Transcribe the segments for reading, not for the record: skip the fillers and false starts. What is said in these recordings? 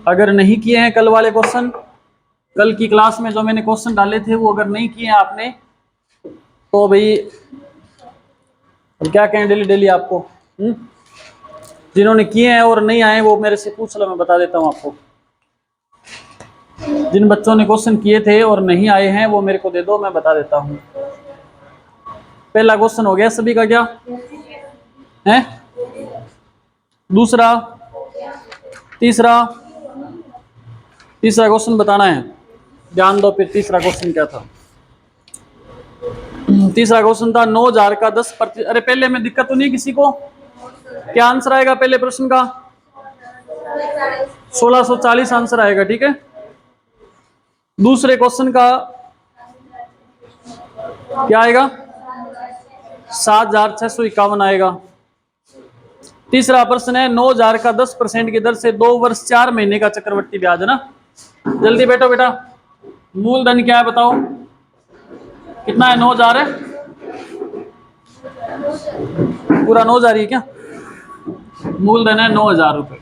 अगर नहीं किए हैं कल वाले क्वेश्चन, कल की क्लास में जो मैंने क्वेश्चन डाले थे वो अगर नहीं किए हैं आपने तो भाई हम क्या कहें डेली डेली आपको। जिन्होंने किए हैं और नहीं आए वो मेरे से पूछ लो, मैं बता देता हूं आपको। जिन बच्चों ने क्वेश्चन किए थे और नहीं आए हैं वो मेरे को दे दो, मैं बता देता हूं। पहला क्वेश्चन हो गया सभी का, क्या है? दूसरा, तीसरा क्वेश्चन बताना है, ध्यान दो। फिर तीसरा क्वेश्चन क्या था? तीसरा क्वेश्चन था 9,000 का 10%। अरे पहले में दिक्कत तो नहीं किसी को? क्या आंसर आएगा पहले प्रश्न का? 1640 आंसर आएगा, ठीक है। दूसरे क्वेश्चन का क्या आएगा? 7,651 आएगा। तीसरा प्रश्न है 9,000 का 10% की दर से 2 वर्ष 4 महीने का चक्रवृद्धि ब्याज, है ना। जल्दी बैठो बेटा, मूलधन क्या है बताओ, कितना है? 9,000 है, पूरा 9,000 ही क्या? मूलधन है 9,000 रुपए।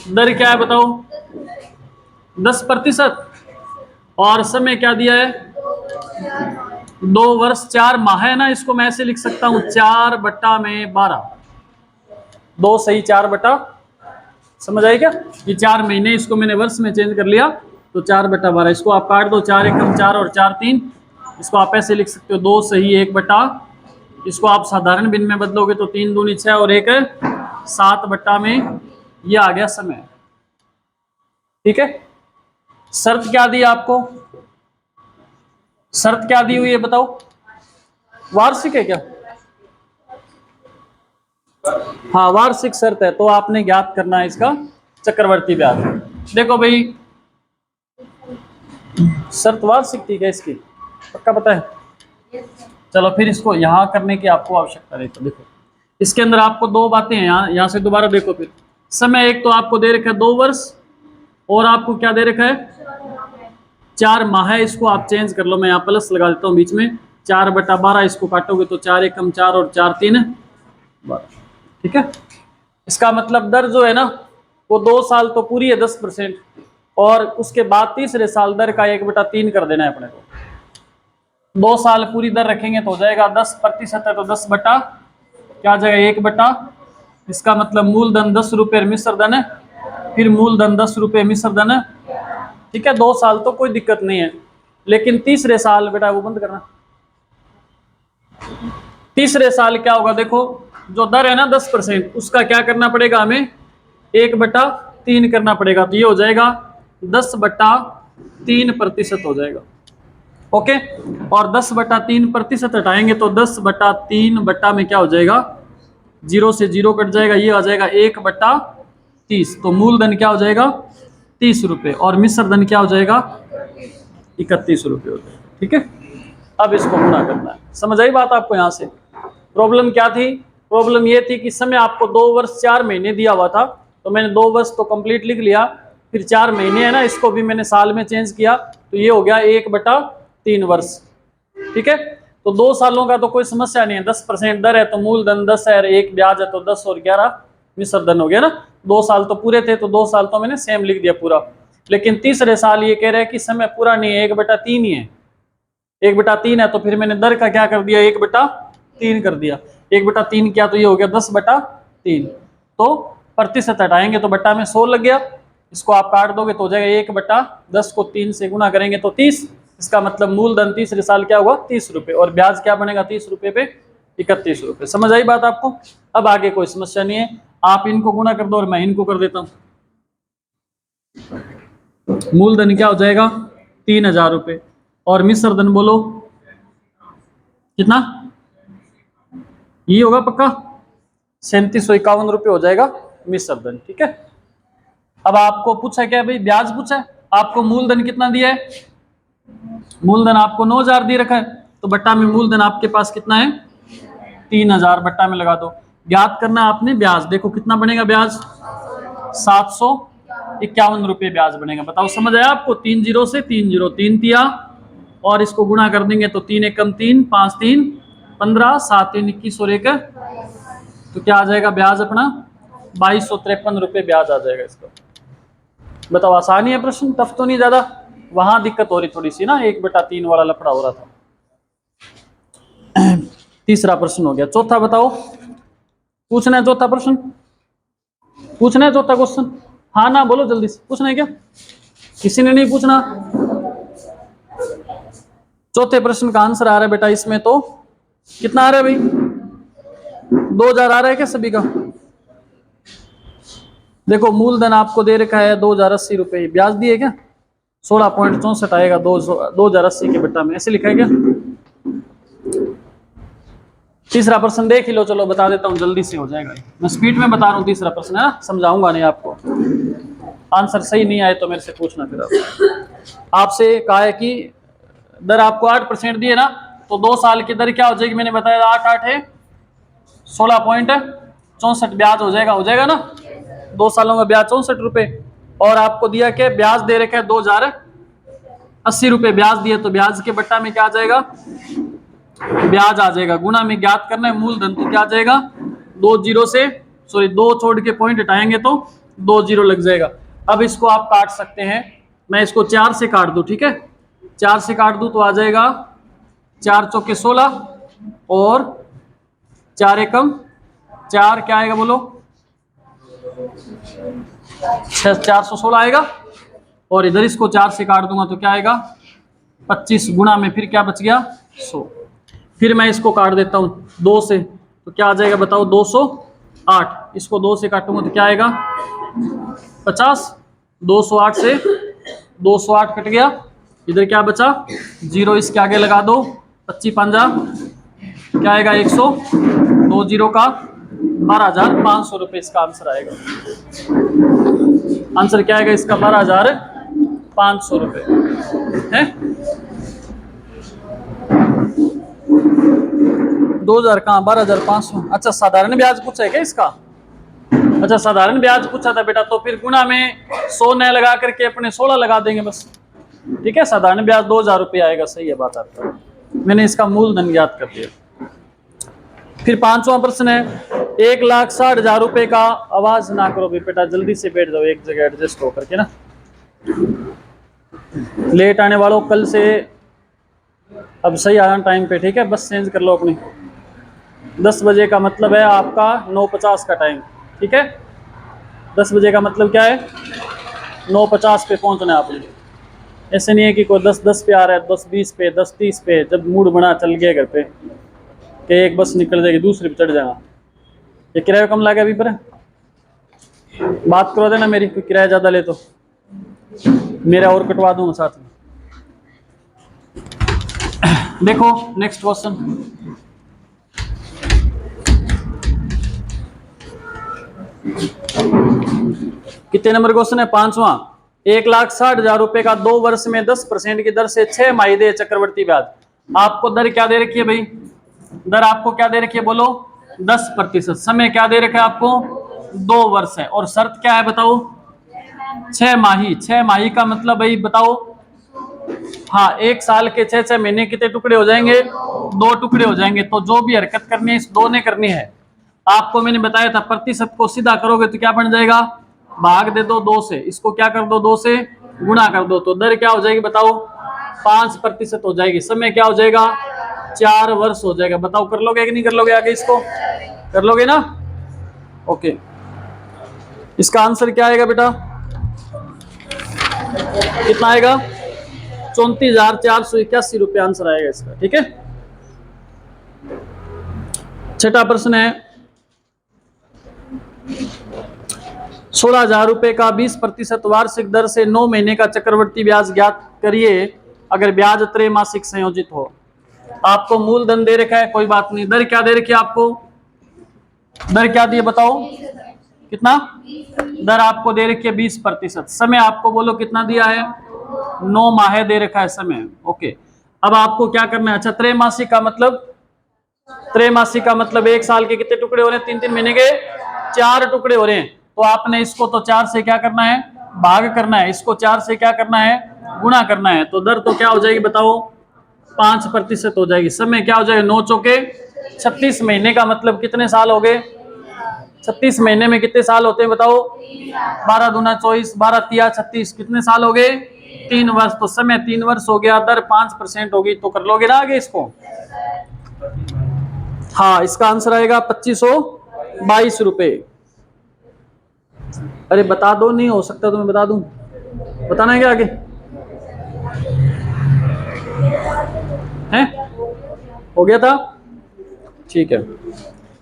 दर क्या है बताओ? 10%। और समय क्या दिया है? 2 वर्ष 4 माह है ना। इसको मैं ऐसे लिख सकता हूं 4/12। 2 सही 4/, समझ आई क्या? ये 4 महीने, इसको मैंने वर्ष में चेंज कर लिया तो 4/12। इसको आप काट दो, 4 एकम 4 और 4 3। इसको आप ऐसे लिख सकते हो 2 सही 1/। इसको आप साधारण भिन्न में बदलोगे तो 3 दूनी 6 और 1 7/। में ये आ गया समय, ठीक है। शर्त क्या दी आपको? शर्त क्या दी हुई है बताओ? वार्षिक है क्या? हाँ वार्षिक शर्त है, तो आपने ज्ञात करना है इसका चक्रवर्ती ब्याज। देखो भाई शर्त वार्षिक थी क्या इसकी? पक्का पता है? चलो फिर इसको यहाँ करने की आपको आवश्यकता नहीं। तो देखो इसके अंदर आपको 2 बातें हैं, यहाँ से दोबारा देखो। फिर समय एक तो आपको दे रखा है 2 वर्ष, और आपको क्या दे रखा है? 4 माह है। इसको आप चेंज कर लो, मैं यहाँ प्लस लगा देता हूँ बीच में। 4/12 इसको काटोगे तो 4 एकम 4 और 4 3 12, ठीक है। इसका मतलब दर जो है ना वो 2 साल तो पूरी है 10%, और उसके बाद तीसरे साल दर का 1/3 कर देना है अपने को। 2 साल पूरी दर रखेंगे तो हो जाएगा 10% है तो 10/, क्या आ जाएगा? 1/। इसका मतलब मूलधन 10 रुपये मिश्र धन है, फिर मूलधन 10 रुपये मिश्र धन है, ठीक है। 2 साल तो कोई दिक्कत नहीं है, लेकिन तीसरे साल बेटा वो बंद करना। तीसरे साल क्या होगा? देखो जो दर है ना 10%, उसका क्या करना पड़ेगा हमें? 1/3 करना पड़ेगा। तो ये हो जाएगा 10/3% हो जाएगा, ओके। और 10/3% हटाएंगे तो 10/3 में क्या हो जाएगा? 0 से 0 कट जाएगा, ये आ जाएगा 1/30। तो मूलधन क्या हो जाएगा? 30 रुपये, और मिश्र धन क्या हो जाएगा? 31 रुपये हो जाएगा, ठीक है। अब इसको गुणा करना है। समझ आई बात आपको? यहाँ से प्रॉब्लम क्या थी? प्रॉब्लम ये थी कि समय आपको 2 वर्ष 4 महीने दिया हुआ था, तो मैंने 2 वर्ष तो कंप्लीट लिख लिया, फिर 4 महीने है ना, इसको भी मैंने साल में चेंज किया, तो ये हो गया 1/3 वर्ष, ठीक है। तो 2 सालों का तो कोई समस्या नहीं है। 10% दर है तो मूलधन 10 है, और 1 ब्याज है तो 10 और 11 मिश्र धन हो गया ना। 2 साल तो पूरे थे तो 2 साल तो मैंने सेम लिख दिया पूरा। लेकिन तीसरे साल ये कह रहे हैं कि समय पूरा नहीं है, 1/3 ही है। 1/3 है तो फिर मैंने दर का क्या कर दिया? 1/3 कर दिया। 1/3 किया तो ये हो गया 10/3। तो प्रतिशत हटाएंगे तो बट्टा में 100 लग गया। इसको आप काट दोगे तो हो जाएगा 1/10 को 3 से गुना करेंगे तो 30। इसका मतलब मूलधन तीसरे साल क्या हुआ? 30 रुपये, और ब्याज क्या बनेगा 30 रुपये पे? 31 रुपये। समझ आई बात आपको? अब आगे कोई समस्या नहीं है, आप इनको गुना कर दो और मैं इनको कर देता हूं। मूलधन क्या हो जाएगा? 3,000 रुपये, और मिश्र धन बोलो कितना? ये होगा पक्का 3751 रुपये हो जाएगा मिश्र धन, ठीक है। अब आपको पूछा क्या भाई? ब्याज पूछा है आपको। मूलधन कितना दिया है? मूलधन आपको 9,000 दे रखा है, तो बट्टा में मूलधन आपके पास कितना है? 3,000 बट्टा में लगा दो। ज्ञात करना आपने ब्याज। देखो कितना बनेगा ब्याज? 751 रुपये ब्याज बनेगा। बताओ समझ आया आपको? 3 0 से 3 0 3 तिया, और इसको गुणा कर देंगे तो 3 एकम 3 5 3 15 7 3 21 और 1, तो क्या आ जाएगा ब्याज अपना? 2253 रुपये ब्याज आ जाएगा इसका। बताओ आसानी है प्रश्न, टफ तो नहीं ज्यादा? वहां दिक्कत हो रही थोड़ी सी ना, 1/3 वाला लफड़ा हो रहा था। तीसरा प्रश्न हो गया। चौथा बताओ, पूछना है चौथा प्रश्न? पूछना है चौथा क्वेश्चन? हाँ ना बोलो जल्दी से, पूछना है क्या? किसी ने नहीं पूछना? चौथे प्रश्न का आंसर आ रहा है बेटा इसमें तो कितना आ रहा है भाई? 2000 आ रहा है क्या सभी का? देखो मूलधन आपको दे रखा है 2080 रुपये, ब्याज दिए क्या? 16.64 आएगा 2080 के बेटा में, ऐसे लिखा है क्या? तीसरा प्रश्न देख ही लो, चलो बता देता हूँ जल्दी से हो जाएगा, मैं स्पीड में बता रहा हूँ। तीसरा प्रश्न है ना, समझाऊंगा नहीं आपको, आंसर सही नहीं आए तो मेरे से पूछना फिर। आपसे कहा है कि दर आपको 8% दिए ना, तो 2 साल की दर क्या हो जाएगी? मैंने बताया 8 है 16.64 ब्याज हो जाएगा ना, 2 सालों का ब्याज 64 रुपये। और आपको दिया क्या? ब्याज दे रखा है 2080 रुपये ब्याज दिए, तो ब्याज के बट्टा में क्या आ जाएगा? ब्याज आ जाएगा। गुणा में ज्ञात करना है मूलधन, तो क्या आ जाएगा? 2 छोड़ के पॉइंट हटाएंगे तो 2 जीरो लग जाएगा। अब इसको आप काट सकते हैं, मैं इसको 4 से काट दूं, ठीक है? 4 से काट दूं तो आ जाएगा 4 चौके 16 और 4 एकम 4, क्या आएगा बोलो? 416 आएगा। और इधर इसको 4 से काट दूंगा तो क्या आएगा? 25 गुणा में फिर क्या बच गया? 100। फिर मैं इसको काट देता हूँ 2 से, तो क्या आ जाएगा बताओ? 208। इसको 2 से काटूंगा तो क्या आएगा? 50। 208 से 208 कट गया, इधर क्या बचा? 0, इसके आगे लगा दो, 25 पंजा क्या आएगा? 100, 2 जीरो का 12,500 रुपये इसका आंसर आएगा। आंसर क्या आएगा इसका? 12,500 रुपये है। 2000 कहाँ? 12,500। अच्छा साधारण ब्याज पूछा है क्या इसका? अच्छा साधारण ब्याज पूछा था बेटा, तो फिर गुणा में 100 न लगा करके अपने 16 लगा देंगे बस, ठीक है? साधारण ब्याज 2000 रुपये आएगा, सही है बात आपका। मैंने इसका मूलधन ज्ञात कर दिया। फिर 5वां प्रश्न है, 1,60,000 रुपये का, आवाज ना करो बेटा, जल्दी से बैठ जाओ एक जगह एडजस्ट होकर के ना। लेट आने वालों कल से अब सही आना टाइम पे, ठीक है? बस चेंज कर लो अपनी। 10 बजे का मतलब है आपका 9:50 का टाइम, ठीक है? 10 बजे का मतलब क्या है? 9:50 पे पहुंचना है आपने। ऐसे नहीं है कि कोई 10:10 पे आ रहा है, 10:20 पे, 10:30 पे, जब मूड बना चल गया घर पे कि एक बस निकल जाएगी दूसरी पे चढ़ जाएगा। ये किराया कम लगा अभी पर बात करो देना मेरी, कोई किराया ज़्यादा ले तो मेरा और कटवा दूंगा साथ में। देखो नेक्स्ट क्वेश्चन, कितने नंबर क्वेश्चन है? 5वां। 1,60,000 रुपए का 2 वर्ष में 10% की दर से 6 माही चक्रवर्ती ब्याज। आपको दर क्या दे रखी है भाई? दर आपको क्या दे रखी है बोलो? 10%। समय क्या दे रखा है आपको? 2 वर्ष है। और शर्त क्या है बताओ? 6 माही। 6 माही का मतलब भाई बताओ? हाँ, 1 साल के 6 महीने कितने टुकड़े हो जाएंगे? 2 टुकड़े हो जाएंगे। तो जो भी हरकत करनी है इस 2 ने करनी है। आपको मैंने बताया था प्रतिशत को सीधा करोगे तो क्या बन जाएगा? भाग दे दो 2 से, इसको क्या कर दो? 2 से गुणा कर दो, तो दर क्या हो जाएगी बताओ? 5% हो जाएगी। समय क्या हो जाएगा? 4 वर्ष हो जाएगा। बताओ कर लोगे कि नहीं कर लोगे? आगे इसको कर लोगे ना? ओके, इसका आंसर क्या आएगा बेटा? कितना आएगा? 34,481 रुपये आंसर आएगा इसका, ठीक है? छठा प्रश्न है, 16,000 रुपये का 20% वार्षिक दर से 9 महीने का चक्रवर्ती ब्याज ज्ञात करिए अगर ब्याज त्रैमासिक संयोजित हो। आपको मूलधन दे रखा है, कोई बात नहीं। दर क्या दे रखी है आपको? दर क्या दी है बताओ? कितना? दर आपको दे रखी है 20%। समय आपको बोलो कितना दिया है? 9 माह दे रखा है समय। ओके, अब आपको क्या करना है? अच्छा त्रैमासिक का मतलब? त्रैमासिक का मतलब 1 साल के कितने टुकड़े हो रहे हैं? 3-3 महीने के 4 टुकड़े हो रहे हैं। तो आपने इसको तो 4 से क्या करना है? भाग करना है। इसको 4 से क्या करना है? गुणा करना है। तो दर तो क्या हो जाएगी बताओ? 5% हो जाएगी। समय क्या हो जाएगा? 9 चौके 36 महीने का मतलब कितने साल हो गए? 36 महीने में कितने साल होते हैं बताओ? 12 दूना 24, 12 तिया 36, कितने साल हो गए? 3 वर्ष। तो समय 3 वर्ष हो गया, दर 5% होगी, तो कर लोगे ना आगे इसको? हाँ, इसका आंसर आएगा 2522 रुपए। अरे बता दो, नहीं हो सकता तो मैं बता दूं, बताना है क्या आगे? हैं? हो गया था? ठीक है।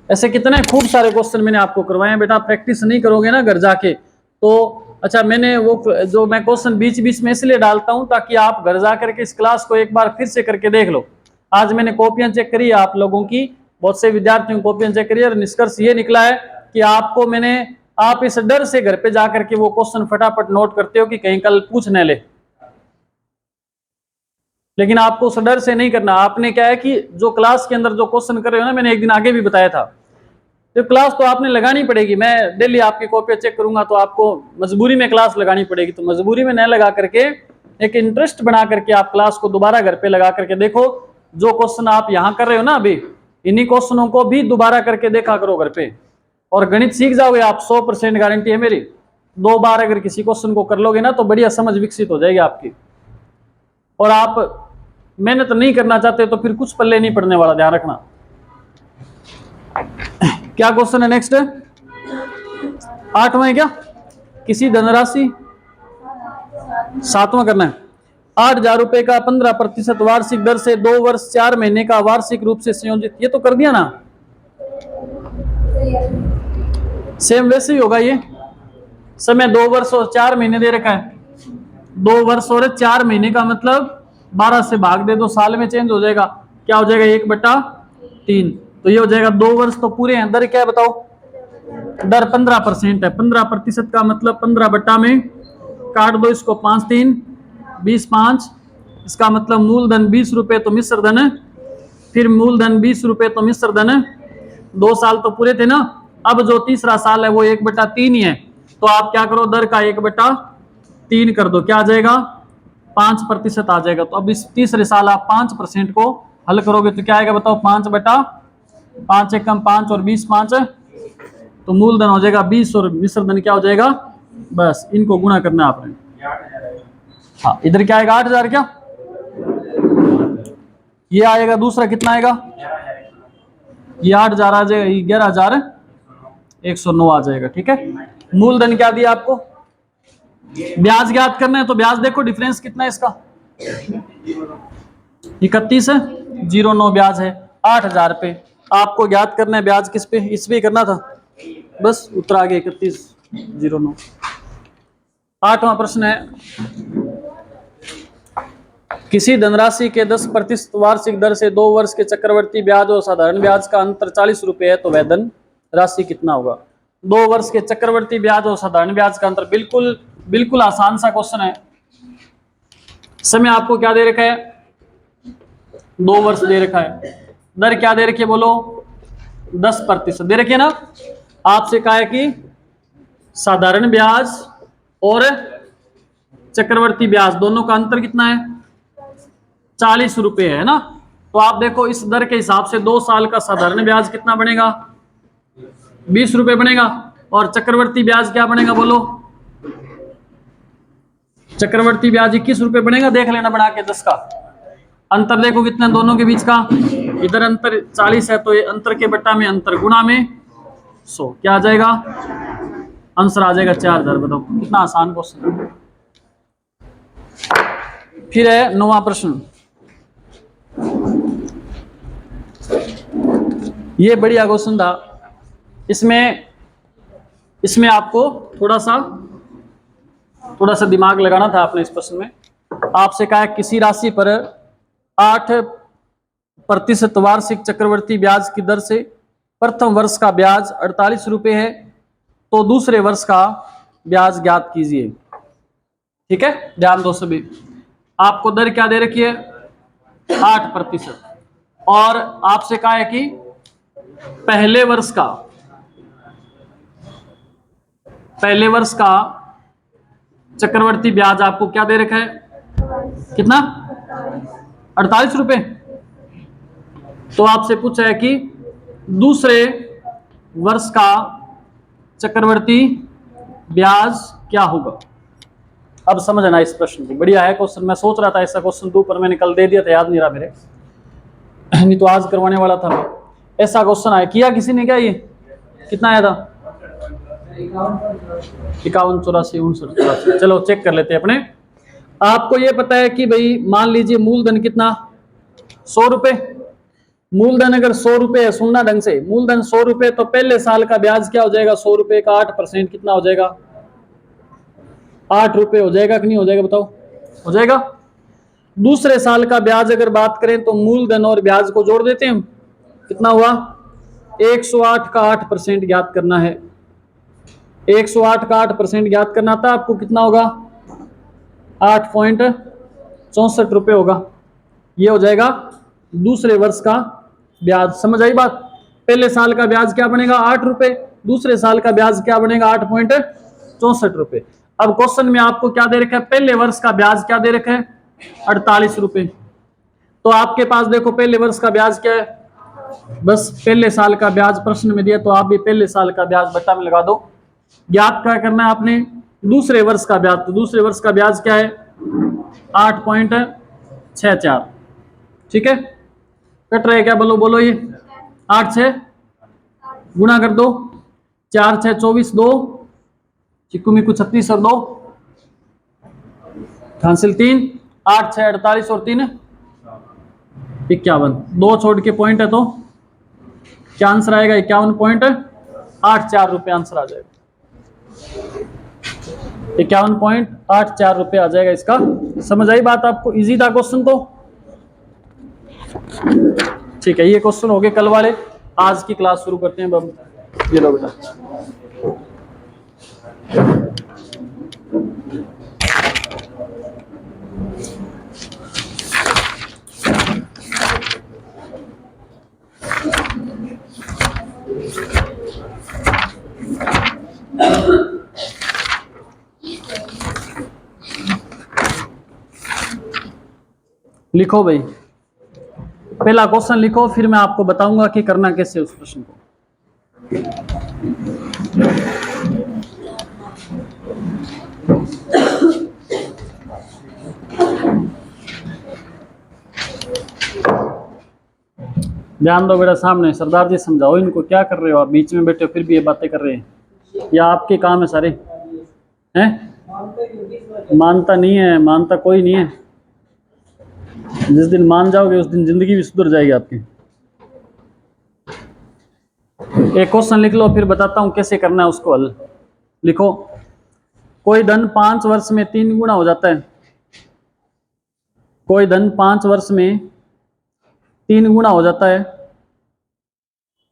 ऐसे कितने खूब सारे क्वेश्चन मैंने आपको करवाए हैं बेटा, प्रैक्टिस नहीं करोगे ना घर जाके तो। अच्छा, मैंने वो जो मैं क्वेश्चन बीच बीच में इसलिए डालता हूं ताकि आप घर जाकर के इस क्लास को एक बार फिर से करके देख लो। आज मैंने कॉपियां चेक करी आप लोगों की, बहुत से विद्यार्थियों की कॉपियां चेक करी और निष्कर्ष ये निकला है कि आपको मैंने, आप इस डर से घर पे जाकर के वो क्वेश्चन फटाफट नोट करते हो कि कहीं कल पूछ न ले, लेकिन आपको उस डर से नहीं करना। आपने क्या है कि जो क्लास के अंदर जो क्वेश्चन कर रहे हो ना, मैंने एक दिन आगे भी बताया था, तो क्लास तो आपने लगानी पड़ेगी। मैं डेली आपकी कॉपी चेक करूंगा तो आपको मजबूरी में क्लास लगानी पड़ेगी। तो मजबूरी में न लगा करके एक इंटरेस्ट बना करके आप क्लास को दोबारा घर पे लगा करके देखो। जो क्वेश्चन आप यहाँ कर रहे हो ना अभी, इन्हीं क्वेश्चनों को भी दोबारा करके देखा करो घर पे, और गणित सीख जाओगे आप। 100% गारंटी है मेरी। 2 बार अगर किसी क्वेश्चन को कर लोगे ना तो बढ़िया समझ विकसित हो जाएगी आपकी। और आप मेहनत नहीं करना चाहते तो फिर कुछ पल्ले नहीं पड़ने वाला, ध्यान रखना। क्या क्वेश्चन है नेक्स्ट? 8वां है क्या? किसी धनराशि, 7वां करना है। 8,000 रुपए का 15% वार्षिक दर से 2 वर्ष 4 महीने का वार्षिक रूप से संयोजित, ये तो कर दिया ना, सेम वैसे ही होगा। ये समय 2 वर्ष और 4 महीने दे रखा है। 2 वर्ष और 4 महीने का मतलब 12 से भाग दे दो, साल में चेंज हो जाएगा। क्या हो जाएगा? 1/3। तो ये हो जाएगा 2 वर्ष तो पूरे हैं। दर क्या है बताओ? दर 15% है। 15% का मतलब 15 बट्टा में काट दो इसको, 5 3 20 5। इसका मतलब मूलधन 20 रुपए तो मिश्र धन, फिर मूलधन 20 रुपए तो मिश्र धन। 2 साल तो पूरे थे ना। अब जो तीसरा साल है वो 1/3 ही है। तो आप क्या करो, दर का 1/3 कर दो, क्या आ जाएगा? 5% आ जाएगा। तो अब इस तीसरे साल आप 5% को हल करोगे तो क्या आएगा बताओ? 5/5 एकम 5 और 20 5, तो मूलधन हो जाएगा 20 और मिश्र धन क्या हो जाएगा? बस इनको गुणा करना है आपने। हाँ, इधर क्या आएगा? 8,000 क्या? ये आएगा दूसरा कितना आएगा? ये 8,000 आ जाएगा, ये 11,109 आ जाएगा। ठीक है। मूलधन क्या दिया आपको? ब्याज ज्ञात करना है तो ब्याज देखो डिफरेंस कितना है इसका, 31 है, 09 ब्याज है। 8,000 पे आपको ज्ञात करना है ब्याज किस पे? इस पे करना था, बस उत्तर आ गया 3109। 8वां प्रश्न है, किसी धनराशि के 10% वार्षिक दर से 2 वर्ष के चक्रवर्ती ब्याज और साधारण ब्याज का अंतर 40 रुपए है, तो वह धन राशि कितना होगा? 2 वर्ष के चक्रवर्ती ब्याज और साधारण ब्याज का अंतर, बिल्कुल बिल्कुल आसान सा क्वेश्चन है। समय आपको क्या दे रखा है? 2 वर्ष दे रखा है। दर क्या दे रखी है बोलो? 10% दे रखी है ना। आपसे कहा है कि साधारण ब्याज और चक्रवर्ती ब्याज दोनों का अंतर कितना है? 40 रुपए है ना। तो आप देखो इस दर के हिसाब से 2 साल का साधारण ब्याज कितना बनेगा? 20 रुपए बनेगा। और चक्रवर्ती ब्याज क्या बनेगा बोलो? चक्रवर्ती ब्याज 21 रुपए बनेगा। देख लेना बना के 10 का अंतर देखो कितना दोनों के बीच का। इधर अंतर 40 है तो ये अंतर के बट्टा में अंतर गुणा में 100, क्या आ जाएगा? आंसर आ जाएगा 4,000। बताओ कितना आसान क्वेश्चन। फिर है 9वां प्रश्न। ये बढ़िया क्वेश्चन था। इसमें आपको थोड़ा सा दिमाग लगाना था आपने इस प्रश्न में। आपसे कहा है किसी राशि पर 8% वार्षिक चक्रवर्ती ब्याज की दर से प्रथम वर्ष का ब्याज 48 रुपए है, तो दूसरे वर्ष का ब्याज ज्ञात कीजिए। ठीक है, ध्यान दो सभी। आपको दर क्या दे रखी है? 8%। और आपसे कहा है कि पहले वर्ष का चक्रवर्ती ब्याज आपको क्या दे रखा है? कितना? 48 रुपए। तो आपसे पूछा है कि दूसरे वर्ष का चक्रवर्ती ब्याज क्या होगा। अब समझना इस प्रश्न को, बढ़िया है क्वेश्चन। मैं सोच रहा था ऐसा क्वेश्चन दूं पर मैंने कल दे दिया था, याद नहीं रहा मेरे, नहीं तो आज करवाने वाला था मैं। ऐसा क्वेश्चन आया, किया किसी ने क्या? ये कितना आया था? 51, 84, 59, 84। चलो चेक कर लेते हैं अपने। आपको ये पता है कि भाई मान लीजिए मूलधन कितना, 100 रुपए। मूलधन अगर 100 रुपए है, सुनना ढंग से, मूलधन 100 रुपए, तो पहले साल का ब्याज क्या हो जाएगा? 100 रुपए का 8% कितना हो जाएगा? 8 रुपए हो जाएगा कि नहीं हो जाएगा? बताओ, हो जाएगा। दूसरे साल का ब्याज अगर बात करें तो मूलधन और ब्याज को जोड़ देते हैं, कितना हुआ? 108 का 8% ज्ञात करना है। 108 का 8% ज्ञात करना था आपको, कितना होगा? 8.64 रुपए होगा। ये हो जाएगा दूसरे वर्ष का ब्याज। समझ आई बात? पहले साल का ब्याज क्या बनेगा? 8 रुपए। दूसरे साल का ब्याज क्या बनेगा? 8.64 रुपए। अब क्वेश्चन में आपको क्या दे रखा है? पहले वर्ष का ब्याज क्या दे रखा है? 48 रुपए। तो आपके पास देखो पहले वर्ष का ब्याज क्या है, बस पहले साल का ब्याज प्रश्न में दिया, तो आप भी पहले साल का ब्याज बट्टा में लगा दो। ज्ञात क्या करना है आपने? दूसरे वर्ष का ब्याज। तो दूसरे वर्ष का ब्याज क्या है? 8.64। ठीक है, कट रहे क्या? बोलो बोलो, ये 8 से गुणा कर दो, 4 6 24, 2 चिक्कू मिक्कू 36 और 2 हासिल 3, 8 6 48 और 3 51। 2 छोड़ के पॉइंट है तो क्या आंसर आएगा? 51.84 रुपए आंसर आ जाएगा। 51.84 रुपए आ जाएगा इसका। समझ आई बात आपको? इजी था क्वेश्चन तो, ठीक है। ये क्वेश्चन हो गए कल वाले। आज की क्लास शुरू करते हैं। अब ये लो बेटा, लिखो भाई, पहला क्वेश्चन लिखो, फिर मैं आपको बताऊंगा कि करना कैसे उस प्रश्न को। ध्यान दो बेटा, सामने सरदार जी समझाओ इनको, क्या कर रहे हो आप? बीच में बैठे हो फिर भी ये बातें कर रहे हैं। या आपके काम है सारे हैं? मानता नहीं है, मानता कोई नहीं है। जिस दिन मान जाओगे उस दिन जिंदगी भी सुधर जाएगी आपकी। एक क्वेश्चन लिख लो, फिर बताता हूं कैसे करना है उसको हल। लिखो, कोई धन 5 वर्ष में 3 गुना हो जाता है। कोई धन 5 वर्ष में 3 गुना हो जाता है,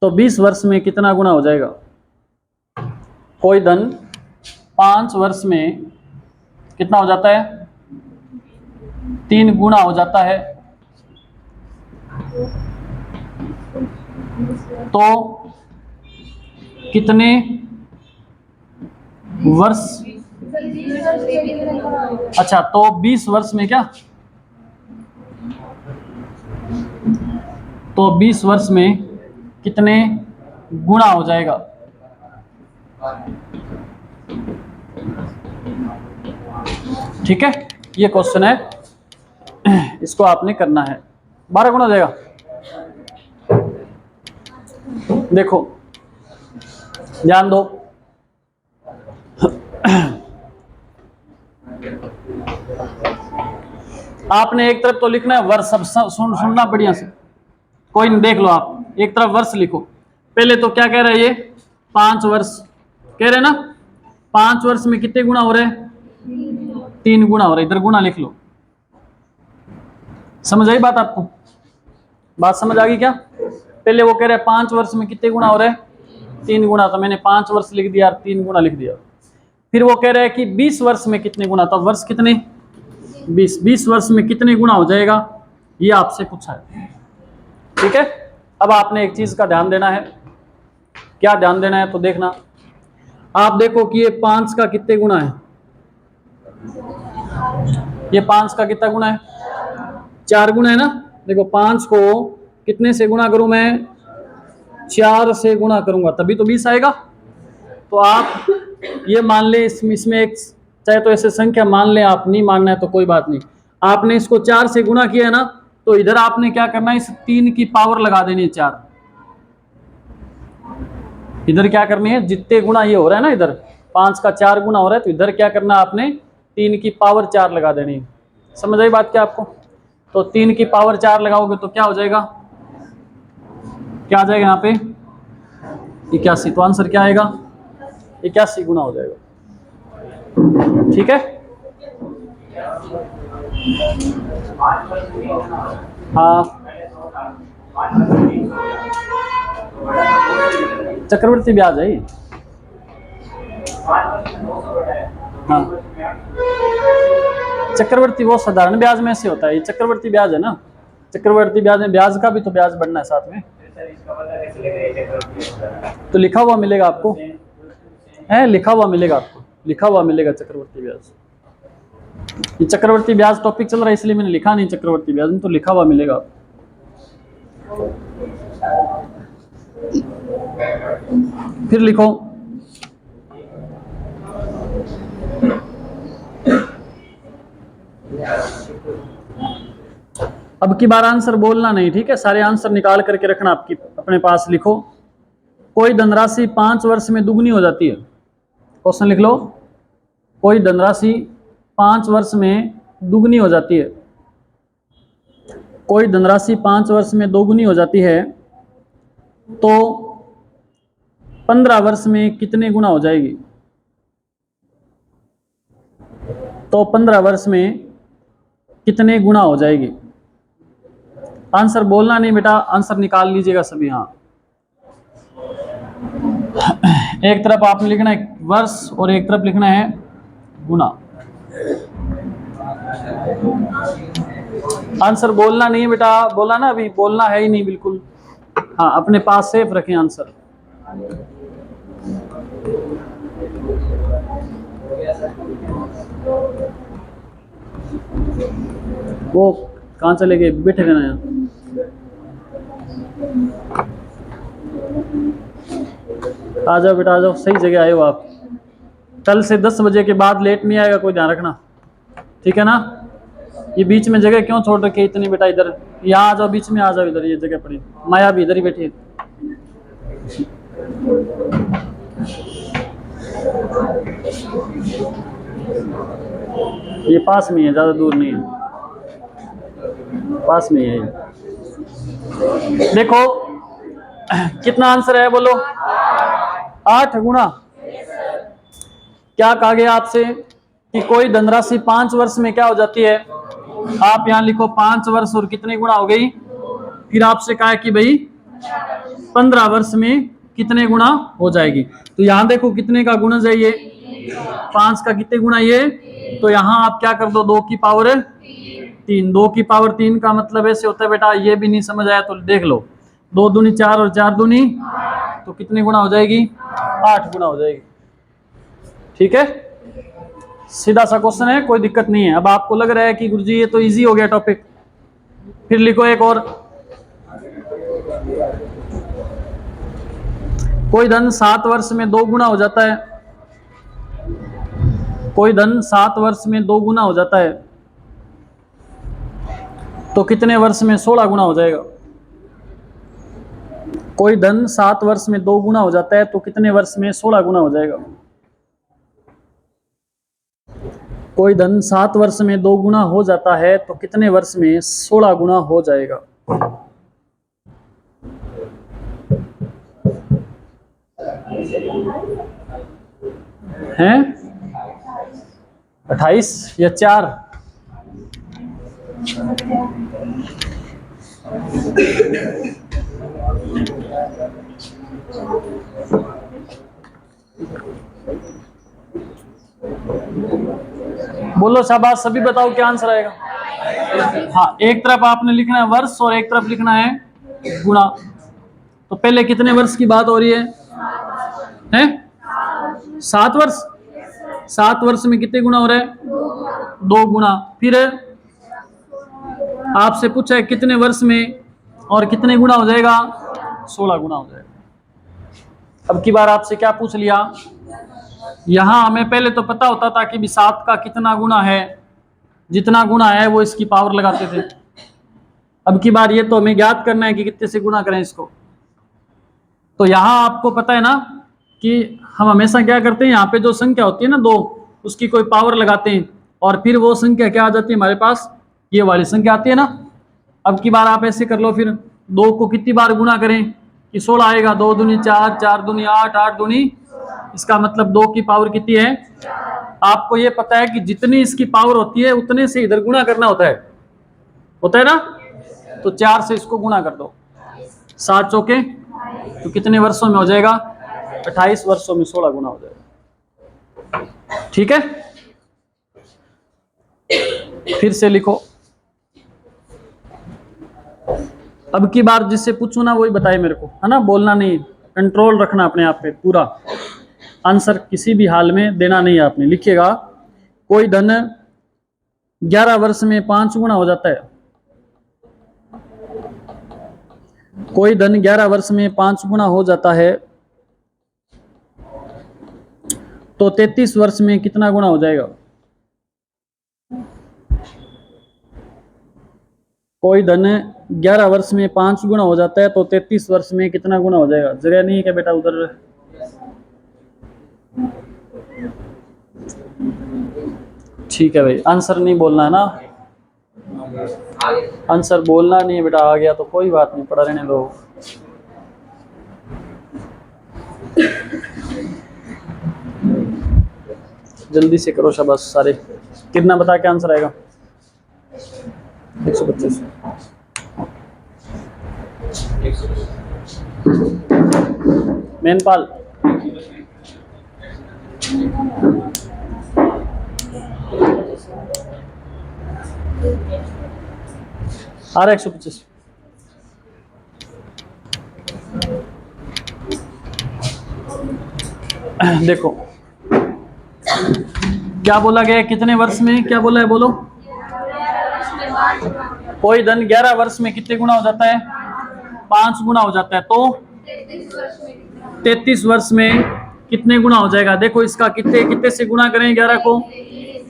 तो 20 वर्ष में कितना गुना हो जाएगा? कोई धन 5 वर्ष में कितना हो जाता है? 3 गुना हो जाता है, तो कितने वर्ष? अच्छा, तो 20 वर्ष में क्या? तो 20 वर्ष में कितने गुना हो जाएगा? ठीक है, ये क्वेश्चन है, इसको आपने करना है। 12 गुना हो जाएगा। देखो ध्यान दो, आपने एक तरफ तो लिखना है वर्ष। सब सुनना बढ़िया से, कोई नहीं, देख लो आप। एक तरफ वर्ष लिखो। पहले तो क्या कह रहा है ये? 5 वर्ष कह रहे हैं ना। 5 वर्ष में कितने गुना हो रहे हैं? 3 गुना हो रहे। इधर गुना लिख लो। समझ आई बात आपको? बात समझ आ गई क्या? पहले वो कह रहे हैं 5 वर्ष में कितने गुना हो रहे हैं? 3 गुना। तो मैंने 5 वर्ष लिख दिया और 3 गुना लिख दिया। फिर वो कह रहे हैं कि 20 वर्ष में कितने गुना, तो वर्ष कितने? 20। 20 वर्ष में कितने गुना हो जाएगा, ये आपसे पूछा है। ठीक है, अब आपने एक चीज का ध्यान देना है। क्या ध्यान देना है? तो देखना, आप देखो कि ये 5 का कितने गुना है? ये 5 का कितना गुना है? 4 गुना है ना। देखो 5 को कितने से गुणा करूं मैं? 4 से गुणा करूंगा तभी तो 20 आएगा। तो आप ये मान ले, इसमें एक चाहे तो ऐसे संख्या मान ले, आप नहीं मानना है तो कोई बात नहीं। आपने इसको 4 से गुणा किया है ना, तो इधर आपने क्या करना है, इस 3 की पावर लगा देनी है 4। इधर क्या करनी है, जितने गुणा ये हो रहा है ना, इधर 5 का 4 गुना हो रहा है, तो इधर क्या करना है आपने, 3 की पावर 4 लगा देनी है। समझ आई बात क्या आपको? तो 3 की पावर 4 लगाओगे तो क्या हो जाएगा, क्या आ जाएगा यहाँ पे 81। तो आंसर क्या आएगा, 81 गुना हो जाएगा। ठीक है, हाँ चक्रवर्ती ब्याज है। हाँ चक्रवर्ती वो साधारण ब्याज में से होता है, ये चक्रवर्ती ब्याज है ना। चक्रवर्ती ब्याज में ब्याज का भी तो ब्याज बढ़ना है साथ में, तो लिखा हुआ मिलेगा आपको, है लिखा हुआ मिलेगा आपको, लिखा हुआ मिलेगा चक्रवर्ती ब्याज। ये चक्रवर्ती ब्याज टॉपिक चल रहा है इसलिए मैंने लिखा नहीं चक्रवर्ती ब्याज में, तो लिखा हुआ मिलेगा। फिर लिखो, अब की बार आंसर बोलना नहीं, ठीक है, सारे आंसर निकाल करके रखना आपकी अपने पास। लिखो, कोई धनराशि 5 वर्ष में दुगनी हो जाती है। क्वेश्चन लिख लो, कोई धनराशि 5 वर्ष में दुगनी हो जाती है। कोई धनराशि 5 वर्ष में दोगुनी हो जाती है तो 15 वर्ष में कितने गुना हो जाएगी? तो 15 वर्ष में कितने गुना हो जाएगी? आंसर बोलना नहीं बेटा, आंसर निकाल लीजिएगा सभी। हाँ, एक तरफ आपने लिखना है वर्ष और एक तरफ लिखना है गुना। आंसर बोलना नहीं बेटा, बोला ना अभी, बोलना है ही नहीं बिल्कुल। हाँ, अपने पास सेफ रखें आंसर। वो कहाँ चले गए, बैठे रहना यहाँ। आ जाओ बेटा, आ जाओ, सही जगह आए हो आप। कल से 10 बजे के बाद लेट नहीं आएगा कोई, ध्यान रखना, ठीक है ना। ये बीच में जगह क्यों छोड़ रखी है इतनी बेटा? इधर यहाँ आ जाओ, बीच में आ जाओ, इधर ये जगह पड़ी। माया भी इधर ही बैठी है। ये पास में है, ज्यादा दूर नहीं है, पास में है। देखो कितना आंसर है, बोलो। 8 गुना। क्या कहा गया आपसे कि कोई धनराशि 5 वर्ष में क्या हो जाती है? आप यहां लिखो 5 वर्ष और कितने गुना हो गई। फिर आपसे कहा कि भाई 15 वर्ष में कितने गुना हो जाएगी। तो यहां देखो कितने का गुणज है ये, 5 का कितने गुना ये, तो यहां आप क्या कर दो, 2 की पावर 3। 2 की पावर 3 का मतलब ऐसे होता है बेटा, ये भी नहीं समझ आया तो देख लो, 2 दूनी 4 और 4 दूनी, तो कितने गुना हो जाएगी? 8 गुना हो जाएगी। ठीक है, सीधा सा क्वेश्चन है, कोई दिक्कत नहीं है। अब आपको लग रहा है कि गुरुजी ये तो इजी हो गया टॉपिक, फिर लिखो एक और। कोई धन 7 वर्ष में 2 गुना हो जाता है। कोई धन 7 वर्ष में 2 गुना हो जाता है तो कितने वर्ष में 16 गुना हो जाएगा? कोई धन 7 वर्ष में 2 गुना हो जाता है तो कितने वर्ष में 16 गुना हो जाएगा? कोई धन 7 वर्ष में 2 गुना हो जाता है तो कितने वर्ष में 16 गुना हो जाएगा? हैं 28 या 4? बोलो शाबाश, सभी बताओ क्या आंसर आएगा। हाँ, एक तरफ आपने लिखना है वर्ष और एक तरफ लिखना है गुणा। तो पहले कितने वर्ष की बात हो रही है? हैं 7 वर्ष। 7 वर्ष में कितने गुना हो रहे हैं? 2 गुना। फिर आपसे पूछा है कितने वर्ष में और कितने गुना हो जाएगा? 16 गुना हो जाएगा। अब की बार आपसे क्या पूछ लिया यहाँ हमें पहले तो पता होता था कि भी 7 का कितना गुना है, जितना गुना है वो इसकी पावर लगाते थे। अब की बार ये तो हमें ज्ञात करना है कि कितने से गुना करें इसको। तो यहाँ आपको पता है ना कि हम हमेशा क्या करते हैं, यहाँ पे जो संख्या होती है ना 2, उसकी कोई पावर लगाते हैं और फिर वो संख्या क्या आ जाती है हमारे पास, ये वाली संख्या आती है ना। अब की बार आप ऐसे कर लो, फिर 2 को कितनी बार गुना करें कि 16 आएगा। 2 दूनी 4, 4 दूनी 8, 8 दूनी, इसका मतलब 2 की पावर कितनी है। आपको ये पता है कि जितनी इसकी पावर होती है उतने से इधर गुना करना होता है ना। तो 4 से इसको गुना कर दो, 7 चौके, तो कितने वर्षों में हो जाएगा, 28 वर्षों में 16 गुना हो जाएगा। ठीक है, फिर से लिखो। अब की बार जिससे पूछूं ना वही बताए मेरे को, है ना, बोलना नहीं, कंट्रोल रखना अपने आप पे पूरा। आंसर किसी भी हाल में देना नहीं है आपने। लिखिएगा, कोई धन 11 वर्ष में 5 गुना हो जाता है। कोई धन 11 वर्ष में 5 गुना हो जाता है, तो 33 वर्ष में कितना गुना हो जाएगा। कोई धन 11 वर्ष में 5 गुना हो जाता है, तो 33 वर्ष में कितना गुना हो जाएगा। जगह नहीं है क्या बेटा उधर। ठीक है भाई, आंसर नहीं बोलना है ना, आंसर बोलना नहीं है बेटा। आ गया तो कोई बात नहीं, पढ़ा रहने दो। जल्दी से करो शाबाश सारे। कितना बता के आंसर आएगा, 125। मेनपाल, आ रहा 125। देखो क्या बोला गया है, कितने वर्ष में, क्या बोला है बोलो। कोई धन 11 वर्ष में कितने गुना हो जाता है, 5 गुना हो जाता है, तो 33 वर्ष में कितने गुना हो जाएगा। देखो इसका कितने कितने से गुना करें 11 को,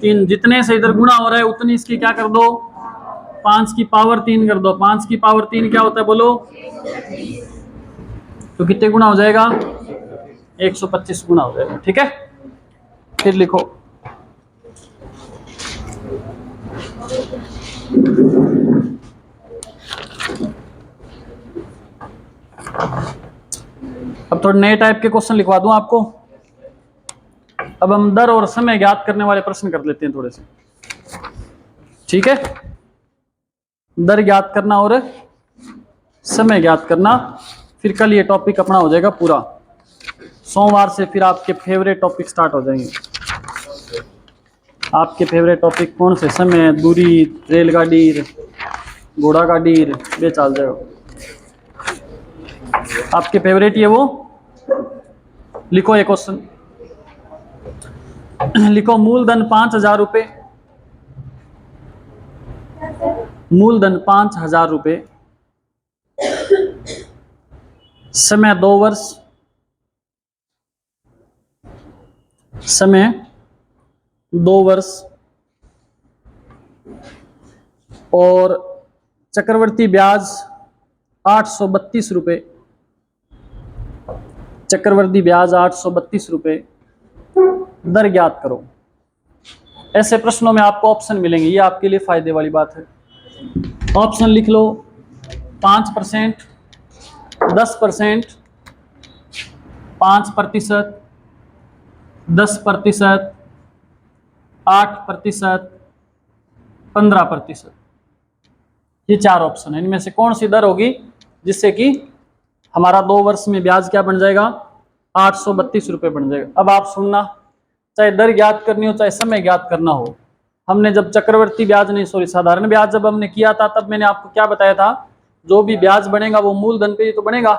3, जितने से इधर गुना हो रहा है उतनी इसकी क्या कर दो, 5 की पावर 3 कर दो। 5 की पावर 3 क्या होता है बोलो, तो कितने गुना हो जाएगा, 125 गुना हो जाएगा। ठीक है, फिर लिखो। अब थोड़े नए टाइप के क्वेश्चन लिखवा दूं आपको। अब हम दर और समय ज्ञात करने वाले प्रश्न कर लेते हैं थोड़े से। ठीक है, दर ज्ञात करना और समय ज्ञात करना, फिर कल ये टॉपिक अपना हो जाएगा पूरा। सोमवार से फिर आपके फेवरेट टॉपिक स्टार्ट हो जाएंगे। आपके फेवरेट टॉपिक कौन से, समय, दूरी, रेलगाड़ी, घोड़ा गाड़ी, ये चल जाएगा आपके फेवरेट। ये वो लिखो, एक क्वेश्चन लिखो। मूलधन 5,000 रुपये, मूलधन 5,000 रुपये, समय 2 वर्ष, समय 2 वर्ष, और चक्रवर्ती ब्याज 832 रुपये, चक्रवर्ती ब्याज 832 रुपये। दर ज्ञात करो। ऐसे प्रश्नों में आपको ऑप्शन मिलेंगे, ये आपके लिए फायदे वाली बात है। ऑप्शन लिख लो, 5%, 10%, 5%, 10%, 8%, 15%। ये 4 ऑप्शन है। इनमें से कौन सी दर होगी जिससे कि हमारा 2 वर्ष में ब्याज क्या बन जाएगा, 832 रुपये बन जाएगा। अब आप सुनना, चाहे दर ज्ञात करनी हो चाहे समय ज्ञात करना हो, हमने जब चक्रवर्ती ब्याज नहीं सॉरी साधारण ब्याज जब हमने किया था, तब मैंने आपको क्या बताया था, जो भी ब्याज बनेगा वो मूलधन पे ही तो बनेगा।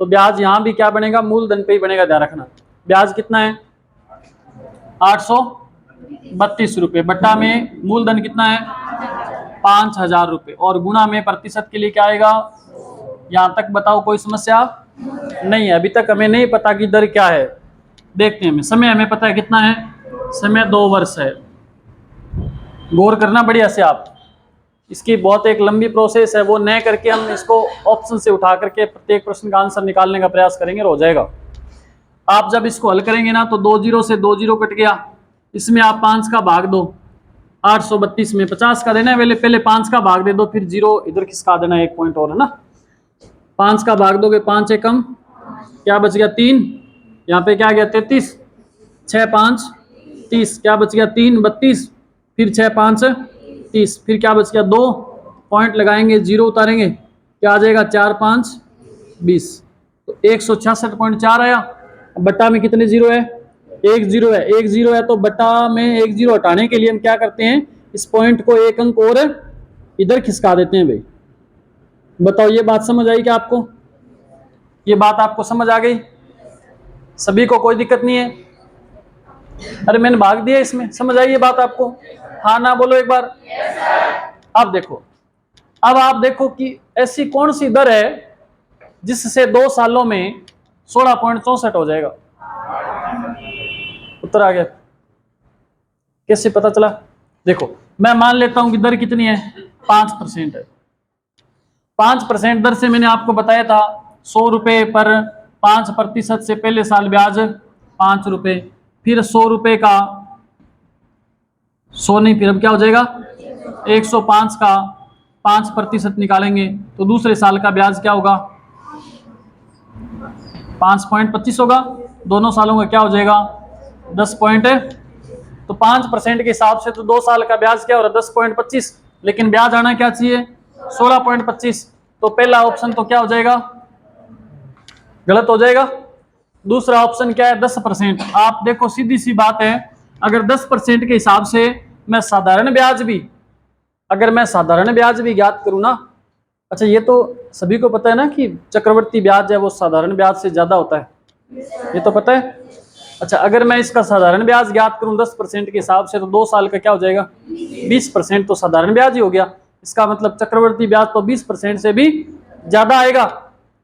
तो ब्याज यहाँ भी क्या बनेगा, मूलधन पे ही बनेगा। ध्यान रखना, ब्याज कितना है, 832 रुपये, बट्टा में मूलधन कितना है, 5,000 रुपये, और गुणा में प्रतिशत के लिए क्या आएगा। यहाँ तक बताओ कोई समस्या नहीं है। अभी तक हमें नहीं पता कि दर क्या है, देखते हैं हमें समय, हमें पता है कितना है, समय 2 वर्ष है। गौर करना बढ़िया से आप, इसकी बहुत एक लंबी प्रोसेस है, वो न करके हम इसको ऑप्शन से उठा करके प्रत्येक प्रश्न का आंसर निकालने का प्रयास करेंगे और हो जाएगा। आप जब इसको हल करेंगे ना तो 2 जीरो से 2 जीरो कट गया, इसमें आप 5 का भाग दो, 832 में 50 का देना है, पहले 5 का भाग दे दो, फिर जीरो इधर खिसका देना है, 1 पॉइंट और है ना। 5 का भाग दोगे 5 एकम क्या बच गया 3, यहाँ पे क्या गया 33, 6 5 30, क्या बच गया 3 32, फिर 6 5 30, फिर क्या बच गया 2, पॉइंट लगाएंगे, जीरो उतारेंगे, क्या आ जाएगा 4 5 20, तो 166.4 आया। बट्टा में कितने जीरो है, 1 जीरो है, 1 जीरो है, तो बट्टा में 1 जीरो हटाने के लिए हम क्या करते हैं, इस पॉइंट को 1 अंक और इधर खिसका देते हैं भाई। बताओ ये बात समझ आई क्या आपको, ये बात आपको समझ आ गई सभी को, कोई दिक्कत नहीं है? अरे मैंने भाग दिया इसमें, समझ आई ये बात आपको? हाँ ना बोलो एक बार। अब देखो, अब आप देखो कि ऐसी कौन सी दर है जिससे 2 सालों में 16.64 हो जाएगा। उत्तर आ गया, कैसे पता चला? देखो मैं मान लेता हूं कि दर कितनी है, 5% है। 5% दर से मैंने आपको बताया था 100 रुपए पर 5% से पहले साल ब्याज 5 रुपए, फिर 100 रुपए का 100 नहीं, फिर अब क्या हो जाएगा 105 का 5% निकालेंगे तो दूसरे साल का ब्याज क्या होगा 5.25 होगा, दोनों सालों का क्या हो जाएगा 10 पॉइंट। तो 5% के हिसाब से तो 2 साल का ब्याज क्या हो रहा है 10.25, लेकिन ब्याज आना क्या चाहिए 16.25, तो पहला ऑप्शन तो क्या हो जाएगा गलत हो जाएगा। दूसरा ऑप्शन क्या है 10%। आप देखो सीधी सी बात है, अगर 10% के हिसाब से मैं साधारण ब्याज भी, अगर मैं साधारण ब्याज भी ज्ञात करूं ना, अच्छा ये तो सभी को पता है ना कि चक्रवर्ती ब्याज है वो साधारण ब्याज से ज्यादा होता है, ये तो पता है। अच्छा अगर मैं इसका साधारण ब्याज ज्ञात करूं 10% के हिसाब से, तो 2 साल का क्या हो जाएगा 20%, तो साधारण ब्याज ही हो गया। इसका मतलब चक्रवर्ती ब्याज तो 20% से भी ज्यादा आएगा,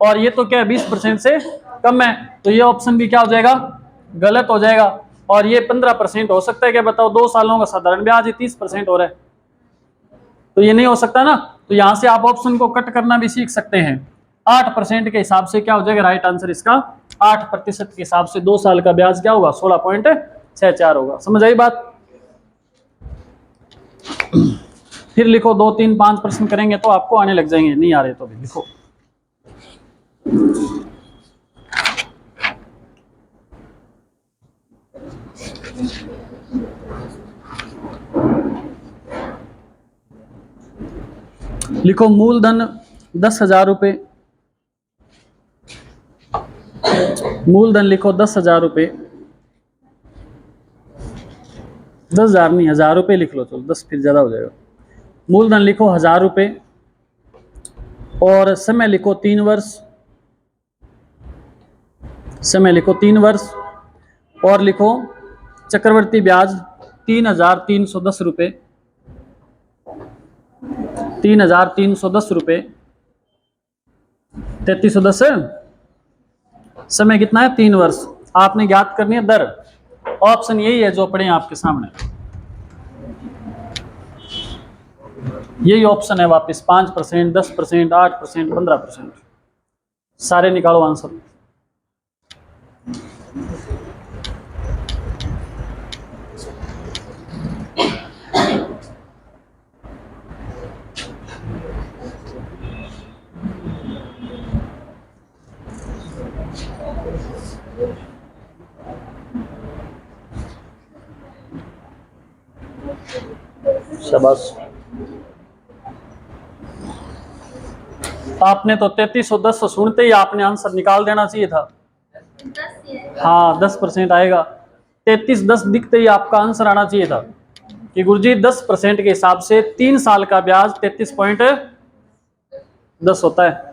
और ये तो क्या है 20% से कम है, तो ये ऑप्शन भी क्या हो जाएगा गलत हो जाएगा। और ये 15% हो सकता है क्या बताओ, 2 सालों का साधारण ब्याज ही 30% हो रहा है, तो ये नहीं हो सकता ना। तो यहां से आप ऑप्शन को कट करना भी सीख सकते हैं। 8% के हिसाब से क्या हो जाएगा राइट आंसर इसका, 8% के हिसाब से 2 साल का ब्याज क्या होगा 16.64 होगा। समझ आई बात? फिर लिखो 2 3 5 प्रश्न करेंगे तो आपको आने लग जाएंगे, नहीं आ रहे तो भी लिखो। लिखो मूलधन 10,000 रुपये, मूलधन लिखो 10,000 रुपये, 10,000 नहीं 1,000 रुपये लिख लो, चलो 10 फिर ज्यादा हो जाएगा। मूलधन लिखो 1,000 रुपये और समय लिखो 3 वर्ष, समय लिखो 3 वर्ष, और लिखो चक्रवर्ती ब्याज 3,310 रुपये, 3,310 रुपये, 3310, समय कितना है 3 वर्ष। आपने ज्ञात करनी है दर, ऑप्शन यही है जो पड़े हैं आपके सामने, यही ऑप्शन है वापस 5%, 10%, 8%, 15%, सारे निकालो आंसर। शाबाश, आपने तो 3310 सुनते ही आपने आंसर निकाल देना चाहिए था। हाँ 10% आएगा, 3310 दिखते ही आपका आंसर आना चाहिए था कि गुरुजी 10% के हिसाब से 3 साल का ब्याज 33.10 होता है।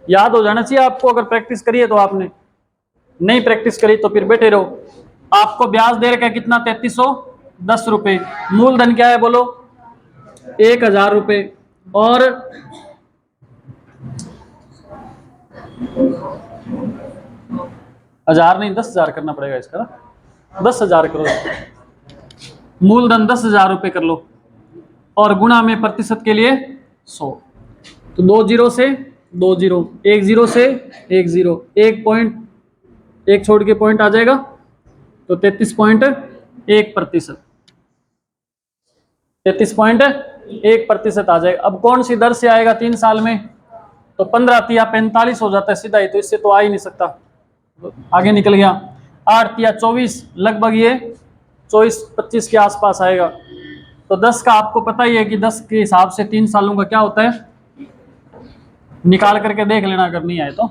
याद हो जाना चाहिए आपको, अगर प्रैक्टिस करिए तो। आपने नहीं प्रैक्टिस करी तो फिर बैठे रहो। आपको ब्याज दे रखा है कितना 3310 रुपये, मूलधन क्या है बोलो 1,000 रुपये, और 1000 नहीं 10,000 करना पड़ेगा इसका ना, 10,000 करो, मूलधन 10,000 रुपये कर लो और गुणा में प्रतिशत के लिए 100। तो 2 जीरो से 2 जीरो, 1 जीरो से 1 जीरो, 1 पॉइंट, 1 छोड़ के पॉइंट आ जाएगा, तो 33.1%, 33.1% आ जाएगा। अब कौन सी दर से आएगा 3 साल में, तो 15 तिया 45 हो जाता है सीधा ही, तो इससे तो आ ही नहीं सकता, तो आगे निकल गया। 8 तिया 24, लगभग ये 24-25 के आसपास आएगा। तो 10 का आपको पता ही है कि 10 के हिसाब से 3 सालों का क्या होता है, निकाल करके देख लेना अगर नहीं आए तो।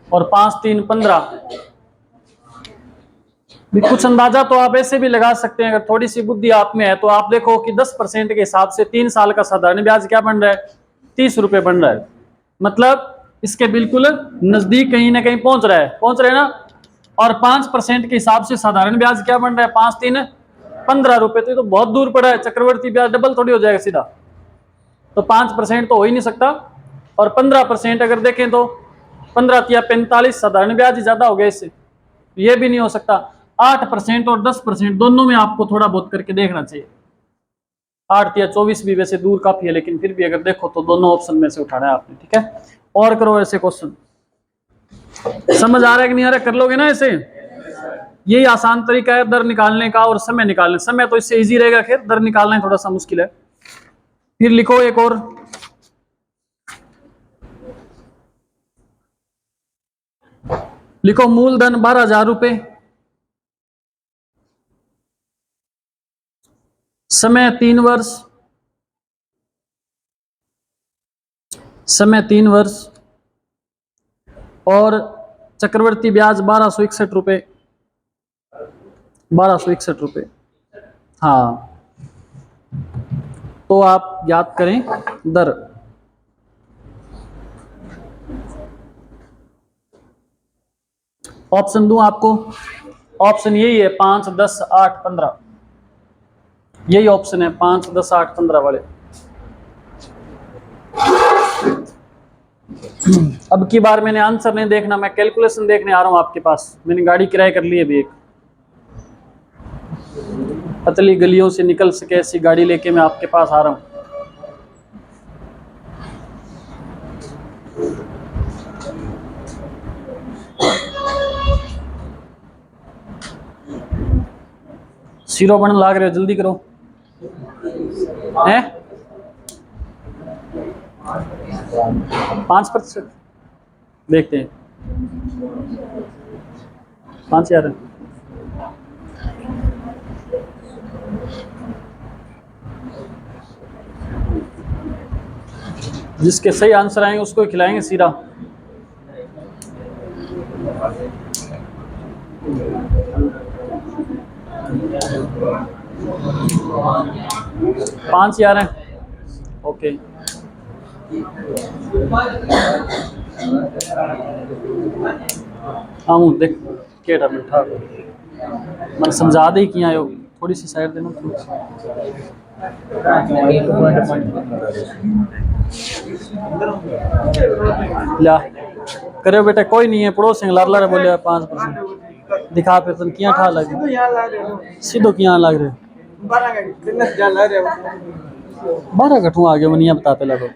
और 5 3 15, कुछ अंदाजा तो आप ऐसे भी लगा सकते हैं, अगर थोड़ी सी बुद्धि आप में है तो आप देखो कि 10% के हिसाब से 3 साल का साधारण ब्याज क्या बन रहा है, 30 रुपए बन रहा है। मतलब इसके बिल्कुल नजदीक कहीं ना कहीं पहुंच रहा है ना। और 5% के हिसाब से साधारण ब्याज क्या बन रहा है, 5 3 15 रुपए, तो बहुत दूर पड़ा है। चक्रवर्ती ब्याज डबल थोड़ी हो जाएगा सीधा, तो 5% तो हो ही नहीं सकता। और 15% अगर देखें तो 15 या 45 साधारण ब्याज ही ज्यादा हो गया इससे, ये भी नहीं हो सकता। 8% और 10% दोनों में आपको थोड़ा बहुत करके देखना चाहिए। 8 या 24 भी वैसे दूर काफी है, लेकिन फिर भी अगर देखो तो दोनों ऑप्शन में से उठाना है आपने, ठीक है। और करो ऐसे क्वेश्चन, समझ आ रहा है कि नहीं आ रहा, कर लोगे ना ऐसे। यही आसान तरीका है दर निकालने का और समय निकालने। समय तो इससे इजी रहेगा, खैर दर निकालना ही थोड़ा सा मुश्किल है। फिर लिखो एक और, लिखो मूलधन 12,000 रुपए, समय 3 वर्ष, समय 3 वर्ष, और चक्रवर्ती ब्याज 1261 रुपए, 1261 रुपए। हाँ, तो आप याद करें दर। ऑप्शन दूं आपको, ऑप्शन यही है 5 10 8 15, यही ऑप्शन है 5 10 8 15 वाले। अब की बार मैंने आंसर नहीं देखना, मैं कैलकुलेशन देखने आ रहा हूं आपके पास। मैंने गाड़ी किराए कर ली है अभी, एक पतली गलियों से निकल सके ऐसी गाड़ी लेके मैं आपके पास आ रहा हूं। सीरो बन लाग रहे हो, जल्दी करो हैं। 5% देखते हैं, 5,000 जिसके सही आंसर आएंगे उसको ही खिलाएंगे सीरा। पांच यार हैं, ओके। हाँ देख केटा बैठा मैं समझा दे कि आयो, थोड़ी सी साइड देना। ला करे बेटा, कोई नहीं है पड़ोस लार लार बोले 5% दिखा पे तुम किया ठा लग सीधो किया लग रहे 12 कठू आ गया मनिया बताते लगो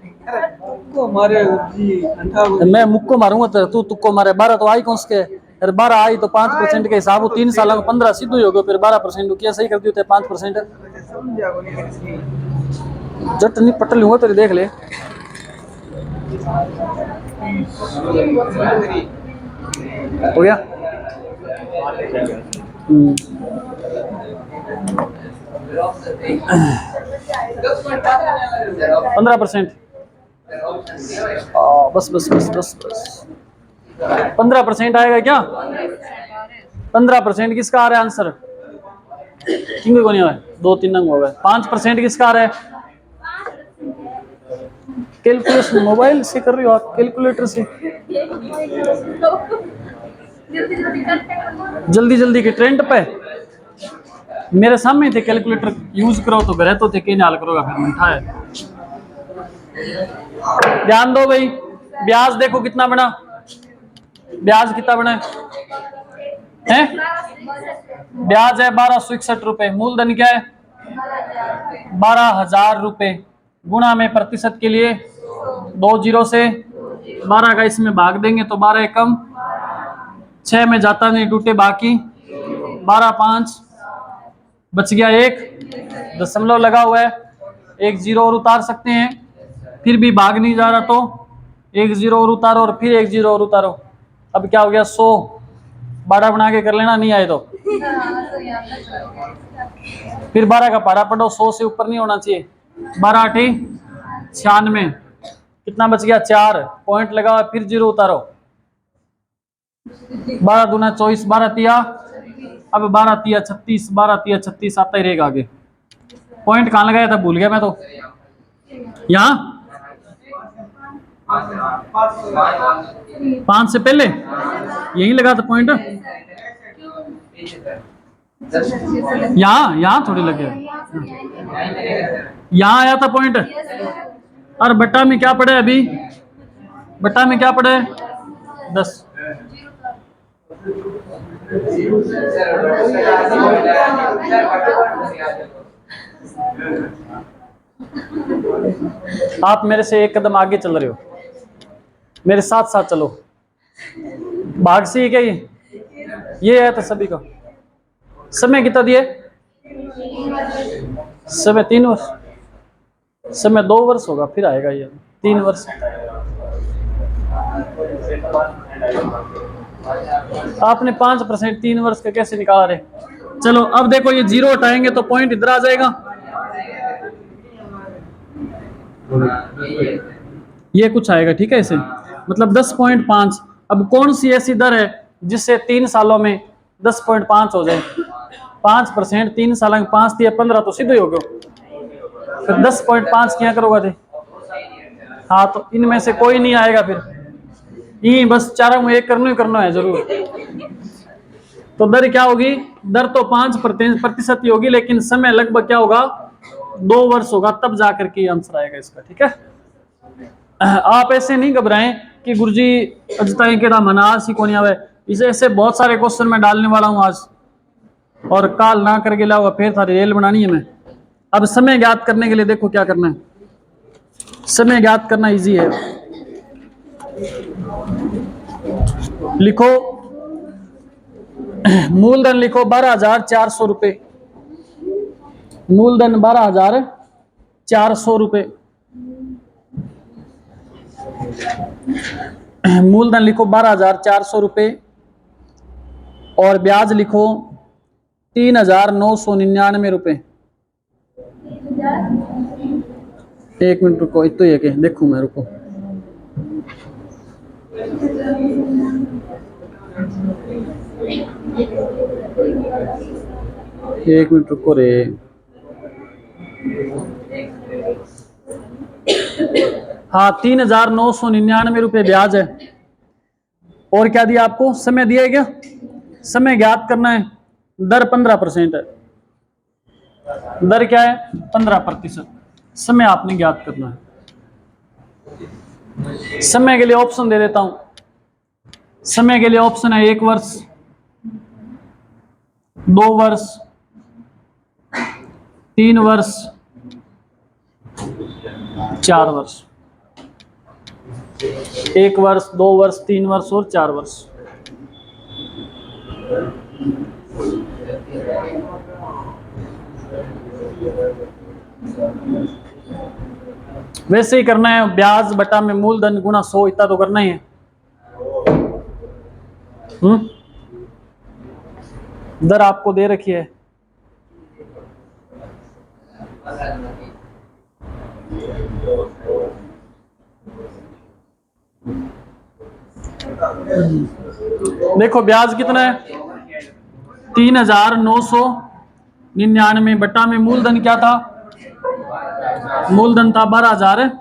मैं मुक्को मारूंगा तो तू तुक्को मारे। 12 तो आई कौन के, अरे 12 आई तो 5% के हिसाब 3 साल में 15 सीधो ही हो गया, फिर 12% क्या सही कर दियो थे 5%। जट नहीं पटल लूंगा तेरे, देख ले हो गया। 15%, बस बस बस बस बस 15% आएगा क्या? 15% किसका आ रहा है आंसर? किंग को नहीं है, 2-3 नंग हो गए। 5% किसका आ रहा है? कैलकुलेशन मोबाइल से कर रही हो आप, कैलकुलेटर से? जल्दी जल्दी के ट्रेंड पे मेरे सामने थे कैलकुलेटर, यूज करो तो गरे तो थे के नाल करोगा फिर मिठा है। ध्यान दो भाई, ब्याज देखो कितना बना, ब्याज कितना बना है? ब्याज है 1261 रुपए। मूलधन क्या है? 12,000 रुपए। गुणा में प्रतिशत के लिए 2 जीरो से 12 का इसमें भाग देंगे तो 12 एकम 6 में जाता नहीं, टूटे बाकी 12 5 बच गया 1 दशमलव लगा हुआ है। 1 जीरो और उतार सकते हैं, फिर भी भाग नहीं जा रहा तो 1 जीरो और उतारो और फिर 1 जीरो और उतारो। अब क्या हो गया 100। बाड़ा बना के कर लेना, नहीं आए तो फिर 12 का पाड़ा पढ़ो, 100 से ऊपर नहीं होना चाहिए। 12 8 96, कितना बच गया 4 पॉइंट लगा हुआ, फिर जीरो उतारो। 12 दूना 24, 12 तिया, अब 12 तिया 36, 12 तिया 36 आता ही रहेगा आगे। पॉइंट कहाँ लगाया था भूल गया मैं तो, यहाँ 5 से पहले यही लगा था पॉइंट। यहाँ थोड़ी लगे, यहाँ आया था पॉइंट। और बट्टा में क्या पड़े अभी? बट्टा में क्या पड़े? 10। आप मेरे से एक कदम आगे चल रहे हो, मेरे साथ साथ चलो। भाग से क्या ये है तो सभी का समय कितना दिए? समय 3 वर्ष, समय 2 वर्ष होगा फिर आएगा ये 3 वर्ष। आपने 5% 3 वर्ष का कैसे निकाला रहे? चलो अब देखो, ये जीरो हटाएंगे तो पॉइंट इधर आ जाएगा, ये कुछ आएगा, ठीक है इसे, मतलब 10.5। अब कौन सी ऐसी दर है जिससे 3 सालों में 10.5 हो जाए? 5%, 3 साल में 5 दिया 15 तो सीधे हो गए। फिर 10.5 क्या करोगे थे? हाँ तो इनमें से कोई नहीं आएगा, फिर यही बस चारों में एक करना है जरूर। तो दर क्या होगी? दर तो 5% ही होगी, लेकिन समय लगभग क्या होगा? 2 वर्ष होगा, तब जाकर के आंसर आएगा इसका, ठीक है। आप ऐसे नहीं घबराएं कि गुरुजी अजताई केड़ा मना सी कोनी आवे। इसे ऐसे बहुत सारे क्वेश्चन मैं डालने वाला हूं आज, और काल ना करके लाऊंगा, फिर सारी रेल बनानी है मैं। अब समय ज्ञात करने के लिए देखो क्या करना है। समय ज्ञात करना इजी है। लिखो, मूलधन लिखो 12,400 रुपए। मूलधन 12,400 रुपए। मूलधन लिखो 12,400 रुपए और ब्याज लिखो 3,999 रुपए। 1 मिनट रुको, इतो ही है कि देखूं मैं, रुको। एक मिनट रुको रे। हाँ 3,999 रुपए ब्याज है। और क्या दिया आपको? समय दिया क्या? समय ज्ञात करना है। दर 15% है। दर क्या है? 15%। समय आपने ज्ञात करना है। समय के लिए ऑप्शन दे देता हूं। समय के लिए ऑप्शन है 1 वर्ष, 2 वर्ष, 3 वर्ष, 4 वर्ष। 1 वर्ष, 2 वर्ष, 3 वर्ष और 4 वर्ष। वैसे ही करना है, ब्याज बटा में मूलधन गुणा 100, इतना तो करना ही है। दर आपको दे रखी है। देखो ब्याज कितना है? 3,999 बटा में मूलधन क्या था? मूलधन था 12,000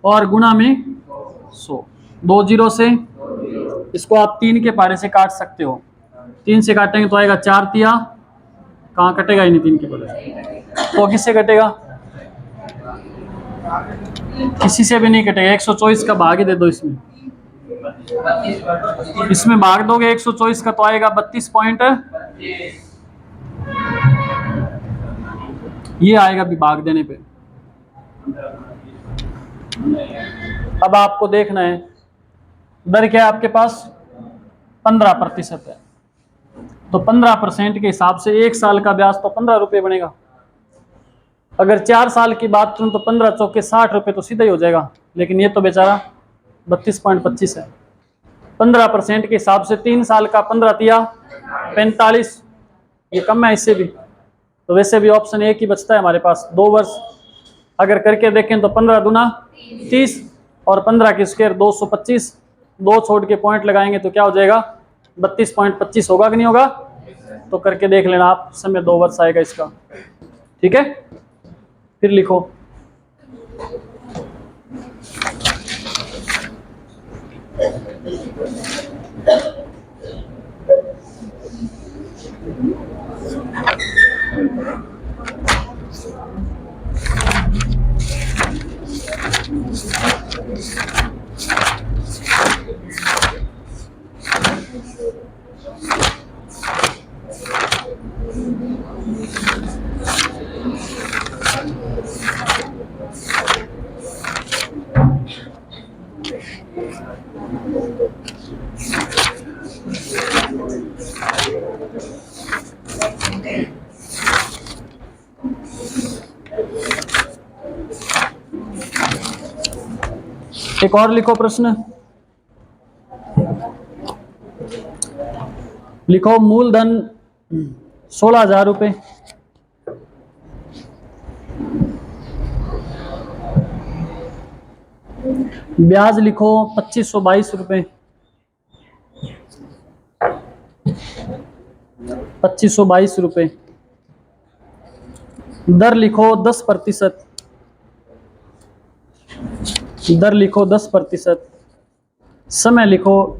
और गुणा में 100। 2 जीरो से इसको आप 3 के पारे से काट सकते हो। 3 से काटेंगे तो आएगा 4 तिया, कहाँ कटेगा ही नहीं 3 के पारे, तो किससे कटेगा? किसी से भी नहीं कटेगा। 124 का भाग ही दे दो इसमें, इसमें भाग दोगे 124 का तो आएगा 32 पॉइंट, ये आएगा विभाग देने पे। अब आपको देखना है दर क्या है आपके पास 15% है, तो 15% के हिसाब से 1 साल का ब्याज तो 15 रुपये बनेगा। अगर 4 साल की बात करूं तो 15 चौके 60 रुपये तो सीधा ही हो जाएगा, लेकिन ये तो बेचारा 32.25 है। 15% के हिसाब से 3 साल का 15 तिया 45, ये कम है इससे भी, तो वैसे भी ऑप्शन एक ही बचता है हमारे पास 2 वर्ष। अगर करके देखें तो 15 दूना 30 और 15 के स्क्वायर 225, 2 छोड़ के पॉइंट लगाएंगे तो क्या हो जाएगा 32.25 होगा कि नहीं होगा, तो करके देख लेना आप, समय 2 वर्ष आएगा इसका। ठीक है, फिर लिखो एक और लिखो प्रश्न, लिखो मूलधन 16,000 रुपये, ब्याज लिखो 2522 रुपये, 2522 रुपये, दर लिखो 10%, दर लिखो 10%, समय लिखो,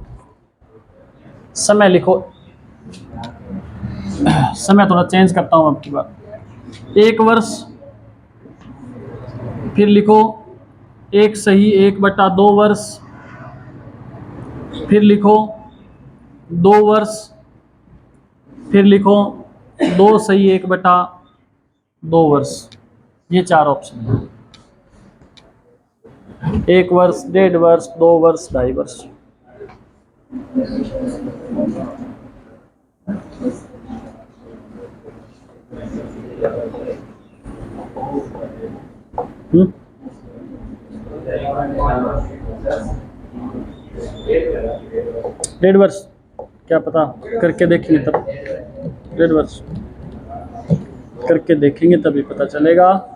समय लिखो, समय थोड़ा चेंज करता हूं आपकी बात, 1 वर्ष, फिर लिखो 1 सही 1/2 वर्ष, फिर लिखो 2 वर्ष, फिर लिखो 2 सही 1/2 वर्ष। ये 4 ऑप्शन है, 1 वर्ष, 1.5 वर्ष, 2 वर्ष, 2.5 वर्ष। डेढ़ वर्ष, क्या पता, करके देखेंगे तब, 1.5 वर्ष करके देखेंगे तभी पता चलेगा।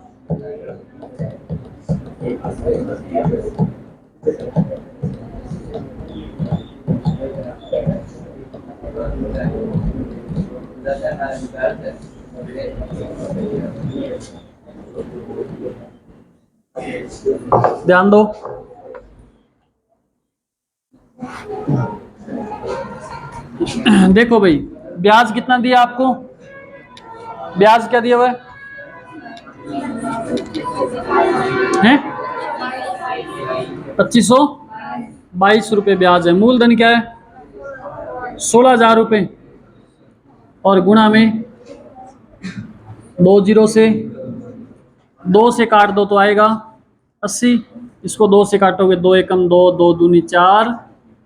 ध्यान दो, देखो भाई ब्याज कितना दिया आपको, ब्याज क्या दिया हुआ है 2522 रुपये ब्याज है। मूलधन क्या है 16,000 रुपये, और गुणा में 2 जीरो से 2 से काट दो तो आएगा 80, इसको 2 से काटोगे 2 एकम 2, 2 दूनी 4,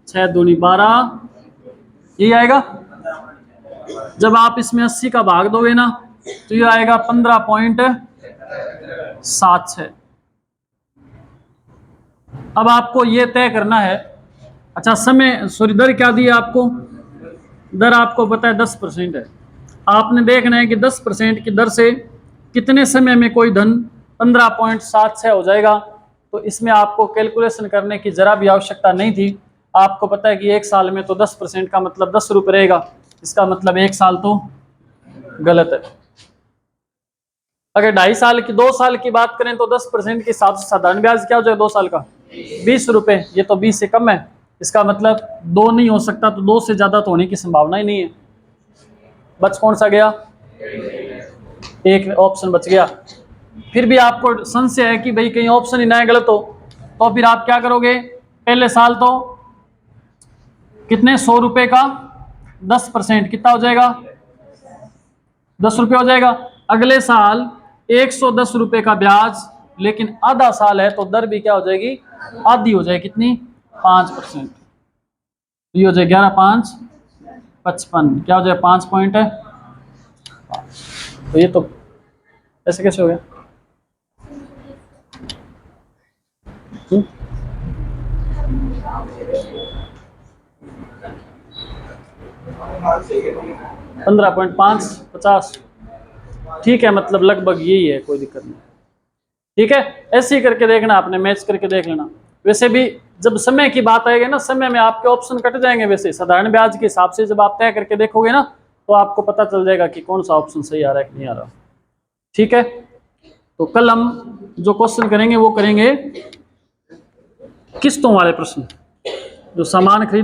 6 दूनी 12, यही आएगा। जब आप इसमें 80 का भाग दोगे ना तो ये आएगा 15.76। अब आपको ये तय करना है, अच्छा समय सॉरी दर क्या दी है आपको, दर आपको पता है 10% है। आपने देखना है कि 10% की दर से कितने समय में कोई धन 15.76 हो जाएगा। तो इसमें आपको कैलकुलेशन करने की जरा भी आवश्यकता नहीं थी। आपको पता है कि 1 साल में तो 10% का मतलब 10 रुपये रहेगा, इसका मतलब 1 साल तो गलत है। अगर 2.5 साल की 2 साल की बात करें तो 10% के हिसाब से साधारण ब्याज क्या हो जाएगा 2 साल का 20 रुपये, ये तो 20 से कम है, इसका मतलब 2 नहीं हो सकता, तो 2 से ज्यादा तो होने की संभावना ही नहीं है। बच कौन सा गया, एक ऑप्शन बच गया। फिर भी आपको संशय है कि भाई कहीं ऑप्शन ही ना गलत हो, तो फिर आप क्या करोगे, पहले साल तो कितने 100 रुपए का 10% कितना हो जाएगा 10 रुपये हो जाएगा। अगले साल 110 रुपए का ब्याज, लेकिन आधा साल है तो दर भी क्या हो जाएगी आधी हो जाएगी, कितनी 5%। ये हो जाए 11 5 55, क्या हो जाए 5 पॉइंट है। तो ये तो ऐसे कैसे हो गया? 15.550, ठीक है, मतलब लगभग यही है, कोई दिक्कत नहीं। ठीक है, ऐसे ही करके देखना, आपने मैच करके देख लेना। वैसे भी जब समय की बात आएगी ना, समय में आपके ऑप्शन कट जाएंगे। वैसे साधारण ब्याज के हिसाब से जब आप तय करके देखोगे ना, तो आपको पता चल जाएगा कि कौन सा ऑप्शन सही आ रहा है कि नहीं आ रहा। ठीक है, तो कल हम जो क्वेश्चन करेंगे वो करेंगे किस्तों वाले प्रश्न, जो सामान खरीद